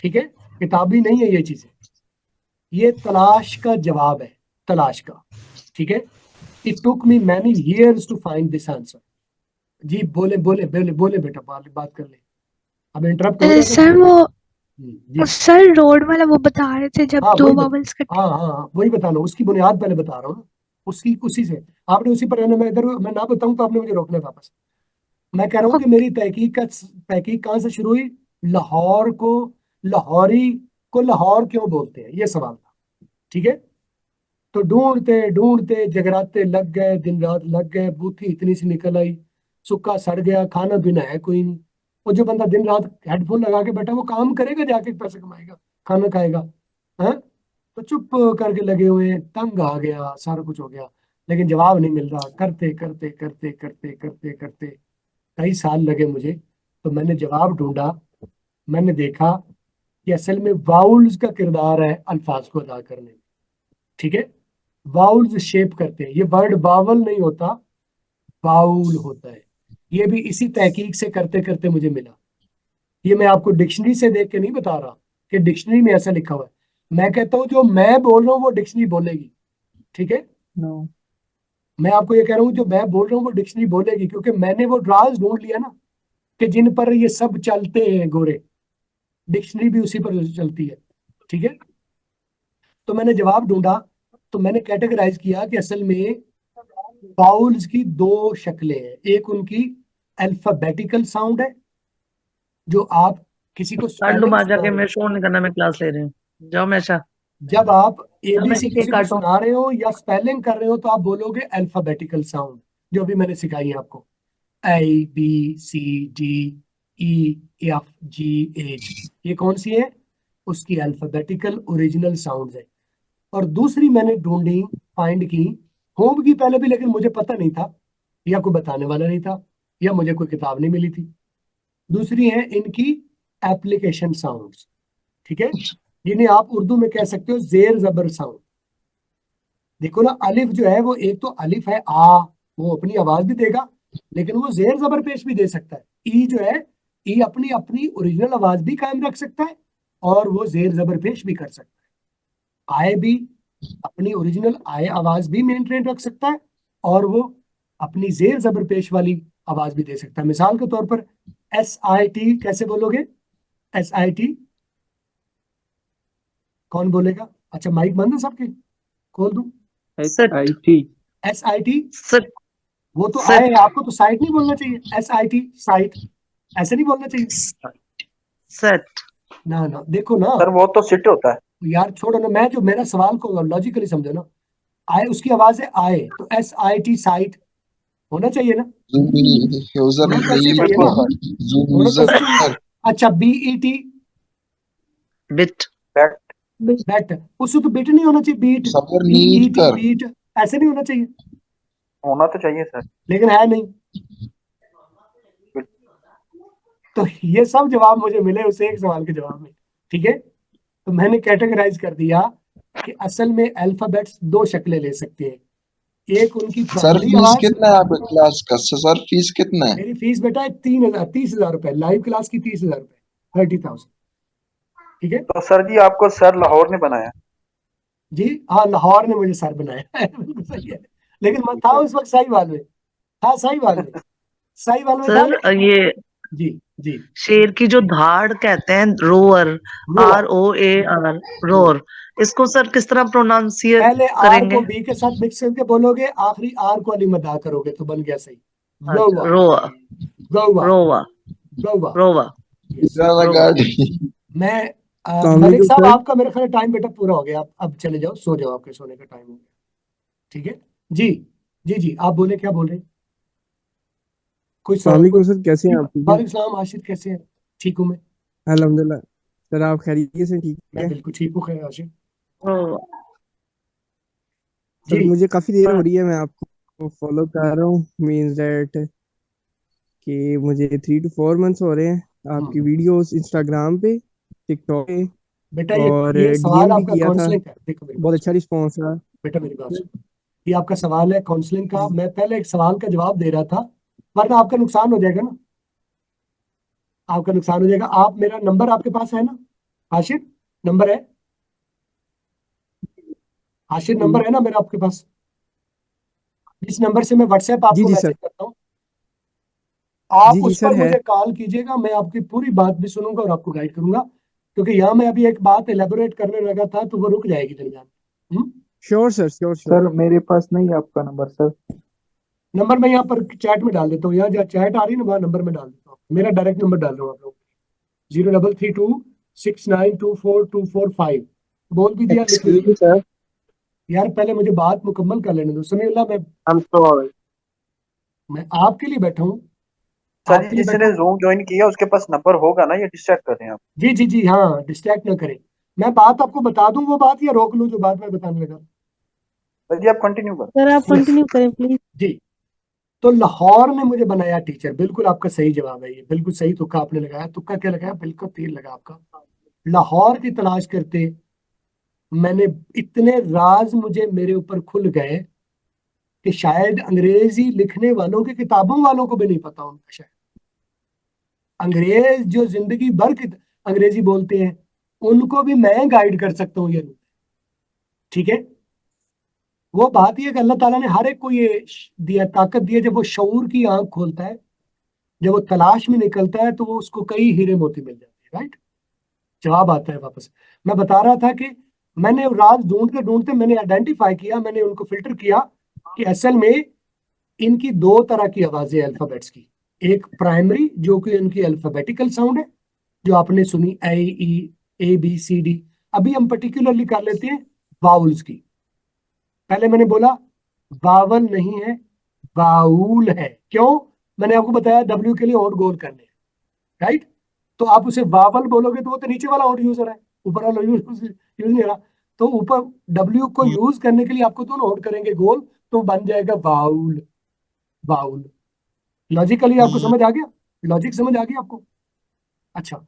ठीक है। किताबी नहीं है ये चीजें, ये तलाश का जवाब है, तलाश का, ठीक है। It took me many years to find this answer. जी बोले बोले बोले बोले बेटा, बात कर ले, अब इंटरप्ट हो जाएगा। सर वो जी सर रोड वाला वो बता रहे थे जब हाँ दो वही बबल्स कटे। हाँ वही बता रहा हूँ, उसकी बुनियाद पहले बता रहा हूँ ना, उसी से आपने उसी पर रहना। मैं ना बताऊं तो आपने मुझे रोकना था बस। मैं कह रहा हूँ कि मेरी तहकीक कहाँ से शुरू हुई, लाहौरी को लाहौर क्यों बोलते हैं, ये सवाल था, ठीक है। तो ढूंढते ढूंढते जगराते लग गए, दिन रात लग गए, बूथी इतनी सी निकल आई, सुक्का सड़ गया, खाना पीना है कोई नहीं। वो जो बंदा दिन रात हेडफोन लगा के बैठा, वो काम करेगा जाके, पैसे कमाएगा, खाना खाएगा, है। तो चुप करके लगे हुए हैं, तंग आ गया, सारा कुछ हो गया, लेकिन जवाब नहीं मिल रहा। करते करते करते करते करते करते कई साल लगे मुझे। तो मैंने जवाब ढूंढा, मैंने देखा कि असल में वाउल्स का किरदार है अल्फाज को अदा करने में, ठीक है। वाउल्स शेप करते हैं, ये वर्ड बावल नहीं होता, बाउल होता है। ये भी इसी तहकीक से करते करते मुझे मिला। ये मैं आपको डिक्शनरी से देख के नहीं बता रहा कि डिक्शनरी में ऐसा लिखा हुआ है। मैं कहता हूँ जो मैं बोल रहा हूँ वो डिक्शनरी बोलेगी, ठीक है। नो मैं आपको ये कह रहा हूँ जो मैं बोल रहा हूँ वो डिक्शनरी बोलेगी, क्योंकि मैंने वो ड्राज ढूंढ लिया ना कि जिन पर ये सब चलते हैं गोरे, डिक्शनरी भी उसी पर चलती है, ठीक है। तो मैंने जवाब ढूंढा, तो मैंने कैटेगराइज किया कि असल में बाउल्स की दो शक्लें हैं। एक उनकी अल्फाबेटिकल साउंड है, जो आप किसी को काट स्पेलिंग वहां सुना जाके, रहे मैं हो, शो नहीं करना, मैं क्लास ले रही हूँ। जाओ मैशा, जब आप जाओ एबीसी मैशा केक किसी को काटो। सुना रहे हो या स्पेलिंग कर रहे हो, तो आप बोलोगे अल्फाबेटिकल साउंड, जो अभी मैंने सिखाई है आपको, ABCDEFGH, ये कौन सी है, उसकी अल्फाबेटिकल ओरिजिनल साउंड है। और दूसरी मैंने ढूंढी, फाइंड की, होम की पहले भी, लेकिन मुझे पता नहीं था या कोई बताने वाला नहीं था या मुझे कोई किताब नहीं मिली थी। दूसरी है इनकी एप्लीकेशन साउंड्स, ठीक है, जिन्हें आप उर्दू में कह सकते हो जेर जबर साउंड। देखो ना, अलिफ जो है वो एक तो अलिफ है, वो अपनी आवाज भी देगा, लेकिन वो जेर जबर पेश भी दे सकता है। ई जो है, ई अपनी अपनी ओरिजिनल आवाज भी कायम रख सकता है और वो जेर जबर पेश भी कर सकता है। आए भी अपनी ओरिजिनल आए आवाज भी मेंटेन रख सकता है और वो अपनी जेर जबर पेश वाली आवाज भी दे सकता है। मिसाल के तौर पर SIT कैसे बोलोगे, SIT कौन बोलेगा? अच्छा माइक बंद है सबके, खोल दूं? SIT SIT, सिट वो तो आए, सिट आपको तो साइट नहीं बोलना चाहिए, SIT साइट, ऐसे नहीं बोलना चाहिए सेट। ना। देखो ना सर वो तो सिट होता है। यार, छोड़ो ना, मैं जो मेरा सवाल को लॉजिकली समझो ना। आए उसकी आवाज है आए, तो SIT साइट होना चाहिए ना, यूजर होना तो ऐसे नेम चाहिए बिल्कुल ना, सर। होना तो ऐसे यूजर चाहिए। अच्छा BET, बिट बैट। बैट, उसको तो बिट नहीं होना चाहिए, बीट, सबर नीड BET कर बीट, ऐसे नहीं होना चाहिए, होना तो चाहिए सर। लेकिन है नहीं। तो ये सब जवाब मुझे मिले उस एक सवाल के जवाब में, ठीक है। तो मैंने कैटेगराइज कर दिया कि असल में अल्फाबेट्स दो शक्लें ले सकते हैं, एक उनकी सर प्राइमरी फीस आवाज। कितना है आपके क्लास का? सर फीस कितना है? मेरी फीस बेटा है 30,000 रुपए, लाइव क्लास की 30,000 रुपए, 30,000, ठीक है तो सर जी आपको सर लाहौर ने बनाया। जी। हाँ, लाहौर ने मुझे सर बनाया है, बिल्कुल सही है, लेकिन मैं था उस वक्त साहिवाल में, था साहिवाल में, साहिवाल में था, सर, लेकिन ये जी जी, शेर की जो धाड़ कहते हैं, रोअर, रोआ, ROAR, रोर, इसको सर किस तरह प्रोनाउंसिएट पहले आर को करेंगे? बी के साथ मिक्स करके बोलोगे, आखिरी आर को अली मदा करोगे तो बन गया सही। रोवा, रोआ, रोवा, रोवा, रोवा, रोवा, यस। ज्यादा रोवा। गाड़ी मैं मलिक साहब आपका मेरे ख्याल टाइम बेटा पूरा हो गया, आप अब चले जाओ, सो जाओ, आपके सोने का टाइम हो गया। ठीक है जी, जी आप बोले, क्या बोल रहे हैं? कोई सवाल? सलामकुम सर, कैसे हैं आप? ठीक है, वालेकुम सलाम आशिफ, कैसे हैं? ठीक हूँ मैं अल्हम्दुलिल्लाह। सर आप खैरियत से ठीक मैं है? बिल्कुल ठीक हूँ, खैर आशिफ ओ, सर जी। मुझे काफ़ी देर हो रही है, मैं आपको फॉलो कर रहा हूँ, मीन्स दैट कि मुझे 3 to 4 months हो रहे हैं आपकी वीडियोस इंस्टाग्राम पे, टिकटॉक पे, बेटा और ये सवाल डीएम भी आपका किया था, काउंसलिंग का है, देखो मेरी बात बहुत अच्छा सुनो, रिस्पॉन्स रहा। बेटा मेरी बात सुनो, ये आपका सवाल है काउंसलिंग का, मैं पहले एक सवाल का जवाब दे रहा था, वरना आपका नुकसान हो जाएगा ना, आपका नुकसान हो जाएगा। आप, मेरा नंबर आपके पास है ना आशिफ? नंबर है आशिफ, नंबर है ना मेरा आपके पास? इस नंबर से मैं व्हाट्सएप जी आपको जी मैसेज सर, करता हूँ, आप जी जी उस पर सर है। मुझे कॉल कीजिएगा, मैं आपकी पूरी बात भी सुनूंगा और आपको गाइड करूंगा, क्योंकि यहाँ मैं अभी एक बात एलेबोरेट करने लगा था तो वो रुक जाएगी दरमियान। Sure sir, sure sure. Sir मेरे पास नहीं है आपका नंबर सर। नंबर मैं यहाँ पर चैट में डाल देता हूँ, यहाँ जहाँ चैट आ रही है ना वहाँ नंबर में डाल देता हूँ, मेरा डायरेक्ट नंबर डाल रहा हूँ आप लोग, 0332692425। बोल भी दिया, लिख भी एक्सक्यूज दिया। मी सर, यार पहले मुझे बात मुकम्मल कर लेने दो, समीउल्लाह, आई एम सॉरी। मैं आपके लिए बैठा हूँ, सर जी आपके लिए बैठा जिसने हूँ। जूम ज्वाइन किया उसके पास नंबर होगा ना, ये डिस्ट्रैक्ट कर रहे हैं आप। जी जी जी, हाँ डिस्ट्रैक्ट ना करें, मैं बात आपको बता दूं वो बात, या रोक लूं जो बात मैं बताने लगा? सर जी आप कंटिन्यू करें। सर आप Yes, कंटिन्यू करें प्लीज। जी। तो लाहौर ने मुझे बनाया टीचर, बिल्कुल आपका सही जवाब है, ये बिल्कुल सही तुक्का आपने लगाया, तुक्का क्या लगाया, बिल्कुल तीर लगा आपका। लाहौर की तलाश करते मैंने, इतने राज मुझे मेरे ऊपर खुल गए कि शायद अंग्रेजी लिखने वालों की किताबों वालों को भी नहीं पता उनका, शायद अंग्रेज जो जिंदगी भर की अंग्रेजी बोलते हैं उनको भी मैं गाइड कर सकता हूँ ये। ठीक है, वो बात ये कि अल्लाह ताला ने हर एक को ये दिया, ताकत दी है, जब वो शऊर की आंख खोलता है, जब वो तलाश में निकलता है तो वो उसको कई हीरे मोती मिल जाते हैं, राइट? जवाब आता है वापस। मैं बता रहा था कि मैंने राज ढूंढते ढूंढते मैंने आइडेंटिफाई किया, मैंने उनको फिल्टर किया कि असल में इनकी दो तरह की आवाजें अल्फाबेट्स की, एक प्राइमरी जो कि इनकी अल्फाबेटिकल साउंड है, जो आपने सुनी ए ई ए बी सी डी। अभी हम पर्टिकुलरली कर लेते हैं वाउल्स की। पहले मैंने बोला वावल नहीं है, वाउल है, क्यों? मैंने आपको बताया डब्ल्यू के लिए ओंठ गोल करने हैं, राइट? तो आप उसे वावल बोलोगे तो वो तो नीचे वाला ओंठ यूज हो रहा है, ऊपर वाला यूज नहीं हो रहा, तो ऊपर डब्ल्यू को यूज करने के लिए आपको दोनों ओंठ करेंगे गोल, तो बन जाएगा वाउल, वाउल। लॉजिकली आपको समझ आ गया? लॉजिक समझ आ गया आपको? अच्छा,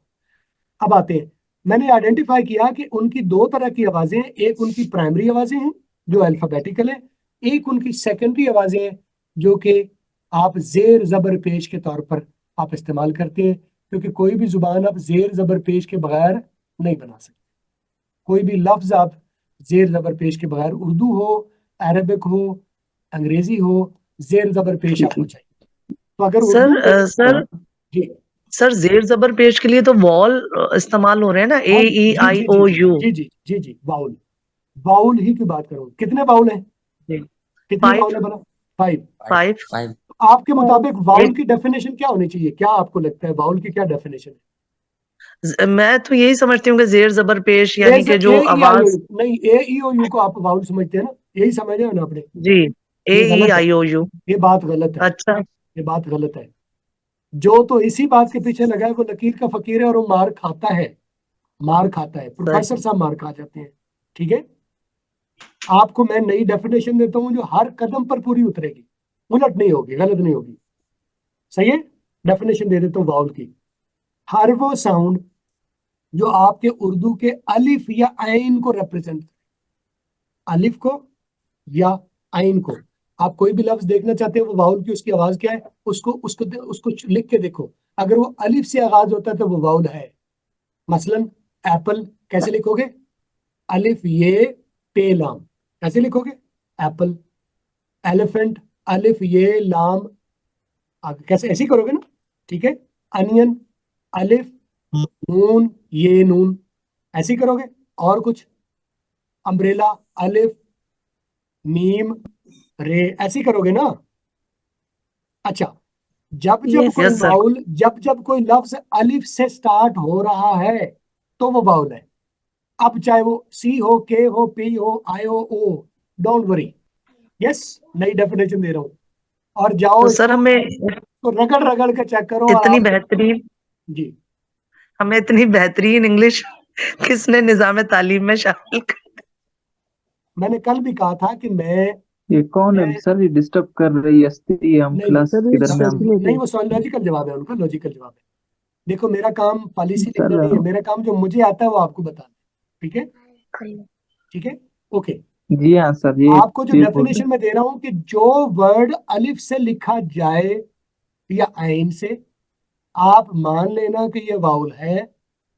अब आते हैं, मैंने आइडेंटिफाई किया कि उनकी दो तरह की आवाजें हैं, एक उनकी प्राइमरी आवाजें हैं जो अल्फाबेटिकल है, एक उनकी सेकेंडरी आवाजें हैं जो कि आप जेर जबर पेश के तौर पर आप इस्तेमाल करते हैं, क्योंकि कोई भी जुबान आप जेर जबर पेश के बगैर नहीं बना सकते, कोई भी लफ्ज आप जेर जबर पेश के बगैर, उर्दू हो, अरबिक हो, अंग्रेजी हो, जेर जबर पेश आपको चाहिए। तो अगर उर्दू सर में सर जी सर जेर जबर पेश के लिए तो वॉल इस्तेमाल हो रहे हैं ना, ए हाँ E G I G G O G U. जी जी जी जी, बाउल, बाउल ही की बात करूं, कितने बाउल हैं? कितने बाउल है फाइव बना? 5। फाइव। आपके मुताबिक वाउल एक की डेफिनेशन क्या होनी चाहिए, क्या आपको लगता है वाउल की क्या डेफिनेशन मैं तो यही समझती हूँ कि जेर जबर पेश है? यानी कि जो ए ई आई ओ आवाज। यू नहीं, ए ई ओ यू को आप वाउल समझते हैं ना, यही समझ रहे हो ना आपने? जी, ए ये ई गलत है, आई ओ यू। ये बात गलत है, अच्छा। ये बात गलत है। जो तो इसी बात के पीछे लगा है वो लकीर का फकीर है, और वो मार खाता है, मार खाता है, प्रोफेसर सही। साहब मार खा जाते हैं। ठीक है, आपको मैं नई डेफिनेशन देता हूं जो हर कदम पर पूरी उतरेगी, उलट नहीं होगी, गलत नहीं होगी। सही है, डेफिनेशन दे देता हूँ वाउल की। हर वो साउंड जो आपके उर्दू के अलिफ या आइन को रिप्रेजेंट, अलिफ को या आइन को, आप कोई भी लफ्ज देखना चाहते हैं वो वाउल की उसकी आवाज क्या है, उसको उसको उसको लिख के देखो, अगर वो अलिफ से आगाज होता है तो वो वाउल है। मसलन एप्पल कैसे लिखोगे? अलिफ ये पे लाम, कैसे लिखोगे? एप्पल। एलिफेंट अलिफ ये लाम, आगे कैसे, ऐसे ही करोगे ना? ठीक है, अनियन अलिफ नून ये नून, ऐसे ही करोगे। और कुछ, अम्ब्रेला अलिफ मीम रे, ऐसे ही करोगे ना? अच्छा, जब जब यस कोई सर। Yes sir. वाउल, जब जब कोई लफ्ज अलिफ से स्टार्ट हो रहा है तो वो वाउल है, अब चाहे वो सी हो, के हो, पी हो, आई हो, ओ, डोंट वरी। यस, नई डेफिनेशन दे रहा हूँ। और जाओ तो सर हमें इसको रगड़ रगड़ के चेक करो और इतनी आप बेहतरीन जी हमें इतनी बेहतरीन इंग्लिश किसने निजाम तालीम में शामिल कर? मैंने कल भी कहा था कि मैं ये कौन है मैं सर, ये डिस्टर्ब कर रही है, हम नहीं क्लास सर के ये दरमियान। नहीं, वो लॉजिकल जवाब है उनका, लॉजिकल जवाब है। देखो मेरा काम पॉलिसी लिखना सर नहीं है, मेरा काम जो मुझे आता है वो आपको बताना है। ठीक है, ठीक है, ओके। जी हाँ सर, ये आपको जो ये बोल रहे डेफिनेशन मैं दे रहा हूं कि जो वर्ड अलिफ से लिखा जाए या आइन से, आप मान लेना कि ये वाउल है।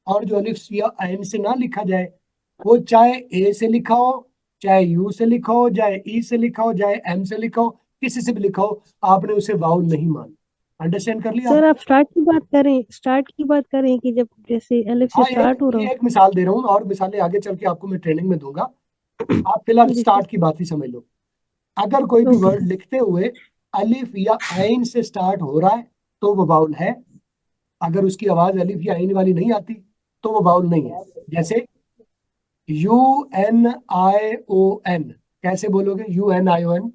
और जो अलिफ या आइन से ना लिखा जाए, वो चाहे ए से लिखा हो, चाहे यू से लिखा हो, चाहे ई से लिखा हो, चाहे एम से लिखा हो, किसी से भी लिखा हो, आपने उसे वाउल नहीं माना। अंडरस्टैंड कर लिया सर आपने? आप स्टार्ट की बात करें कि जब जैसे अलिफ से हाँ, स्टार्ट हो रहा ये एक मिसाल दे रहा हूँ, और मिसालें आगे चल के आपको मैं ट्रेनिंग में दूंगा। आप फिलहाल जी सर। स्टार्ट की बात ही समझ लो। अगर कोई भी ओके वर्ड लिखते हुए अलिफ या आइन से स्टार्ट हो रहा है तो वो वाउल है। अगर उसकी आवाज अलिफ या आइन वाली नहीं आती तो वो वाउल नहीं है। जैसे UNION, कैसे बोलोगे UNION?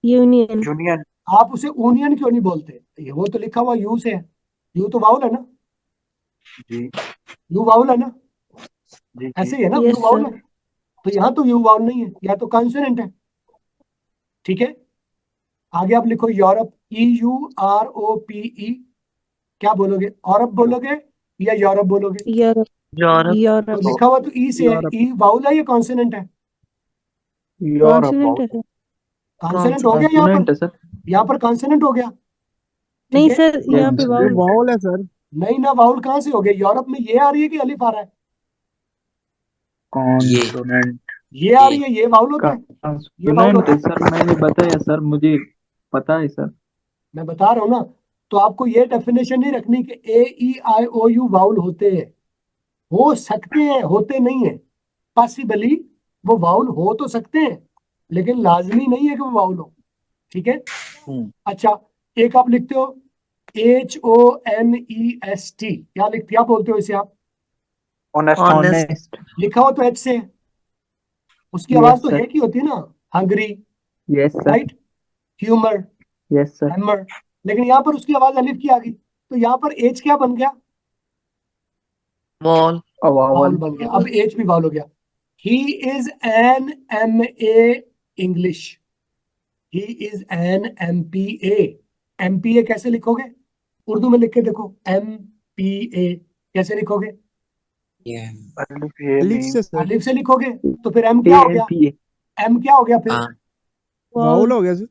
यूनियन। यूनियन। आप उसे यूनियन क्यों नहीं बोलते? ये वो तो लिखा हुआ यू से है, यू तो वाउल है ना, जी यू वाउल है ना, जी जी। ऐसे ही है ना, यस यू वाउल सर। है। तो यहाँ तो यू वाउल नहीं है, यहाँ तो कॉन्सोनेंट है। ठीक है, आगे आप लिखो यूरोप, EUROPE, क्या बोलोगे? औरब बोलोगे या यूरोप बोलोगे? यूरोप। यूरोप। तो यूरोप। लिखा हुआ तो ई से है, यूरोप। ई वाउल है या कॉन्सोनेंट है? यूरोप कॉन्सोनेंट है सर। कॉन्सोनेंट हो गया यहाँ कॉन्सोनेंट पर, है सर। यहाँ पर कॉन्सोनेंट हो गया। ठीक नहीं है, सर यहाँ पे यस वाउल। वाउल है सर। नहीं ना, वाउल कहाँ से हो गया? यूरोप में ये आ रही है कि अलिफ आ रहा है? कॉन्सोनेंट। ये आ रही है, ये वाउल होता है, ये वाउल कॉन्सोनेंट होता है है। सर, मैंने बताया सर, मुझे पता है सर। मैं बता रहा हूँ ना। तो आपको ये डेफिनेशन नहीं रखनी कि AEIOU वाउल होते हैं। हो सकते हैं, होते नहीं है। पॉसिबली वो वाउल हो तो सकते हैं, लेकिन लाजमी नहीं है कि वो वाउल हो। ठीक है, अच्छा। एक आप लिखते हो HONEST, क्या बोलते हो इसे आप? ऑनेस्ट। ऑनेस्ट। ऑनेस्ट। लिखा हो तो H से है। उसकी यस आवाज तो सर। है की होती है ना, Hungary, yes sir. Right, humour, yes sir. Hammer. लेकिन यहाँ पर उसकी आवाज अलिफ की आ गई, तो यहाँ पर एच क्या बन गया? वॉल। Vowel vowel. बन गया। अब एच भी वाउल हो गया। He is an MA English, he is an MPA। MPA कैसे लिखोगे? उर्दू में लिख के देखो, MPA कैसे लिखोगे? अलिफ ये अलिफ मीम। से सर। अलिफ से लिखोगे, तो फिर M क्या हो गया? AMPA। M क्या हो गया फिर? वाउल हो गया सर।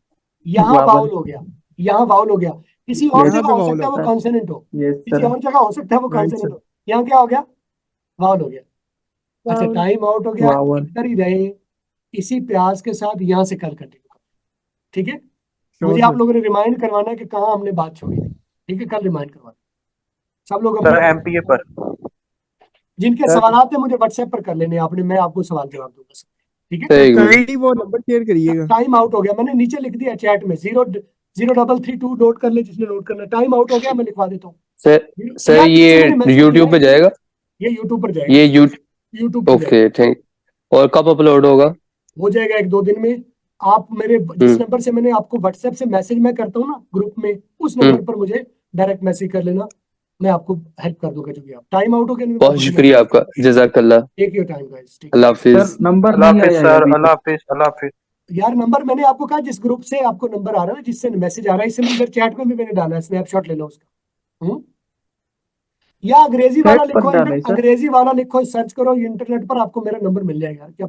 यहाँ वावल। वाउल हो गया, यहाँ वाउल हो गया। किसी और यस यहाँ जगह पे हो वाउल सकता है वो होता है। कॉन्सोनेंट हो, यस किसी सर। और जगह हो सकता है वो राइट कॉन्सोनेंट सर। हो। यहाँ क्या हो गया? वाउल हो गया। अच्छा, वाउल। टाइम आउट हो गया, वावल। इधर ही रहे। इसी प्यास के साथ यहाँ से कल कंटिन्यू। ठीक है, मुझे श्योर आप सर। लोगों ने रिमाइंड करवाना है कि कहाँ हमने बात छोड़ी थी। ठीक है, कल रिमाइंड करवाना। सब लोग सर अपने MPA पर। जिनके सर सवाल आते हैं मुझे व्हाट्सएप पर कर लेने आपने, मैं आपको सवाल जवाब दूंगा। ठीक है, सही सर गुरु। कल ही वो नंबर शेयर करिएगा। टाइम आउट हो गया, मैंने नीचे लिख दिया चैट में, 00332 नोट कर ले जिसने नोट करना। टाइम आउट हो गया, मैं लिखवा देता हूँ। सर यार किसी ये ने मैसेज यूट्यूब किया पे है, जाएगा? ये यूट्यूब पर जाएगा, ये यूट्यूब पर जाएगा। Okay thank. और कब अपलोड होगा? हो जाएगा 1-2 दिन में। आप मेरे जिस नंबर से मैंने आपको व्हाट्सएप से मैसेज मैं करता हूँ ना ग्रुप में, उस नंबर पर मुझे डायरेक्ट मैसेज कर लेना, मैं आपको हेल्प कर दूंगा। जो भी आप टाइम आउट हो गया, बहुत शुक्रिया आपका, जज़ाकल्लाह। Take your time guys. अल्लाह सर हाफिज। नंबर अल्लाह नहीं हाफिज आया है सर, अभी अल्लाह तक। हाफिज, अल्लाह हाफिज। यार नंबर मैंने आपको कहा, जिस ग्रुप से आपको नंबर आ रहा है ना, जिससे मैसेज आ रहा है, इसे इधर चैट में भी मैंने डाला है, स्नैपशॉट ले लो उसका। या अंग्रेजी वाला चैट पर लिखो, डाला है सर। अंग्रेजी वाला लिखो, सर्च करो इंटरनेट पर, आपको मेरा नंबर मिल जाएगा। क्या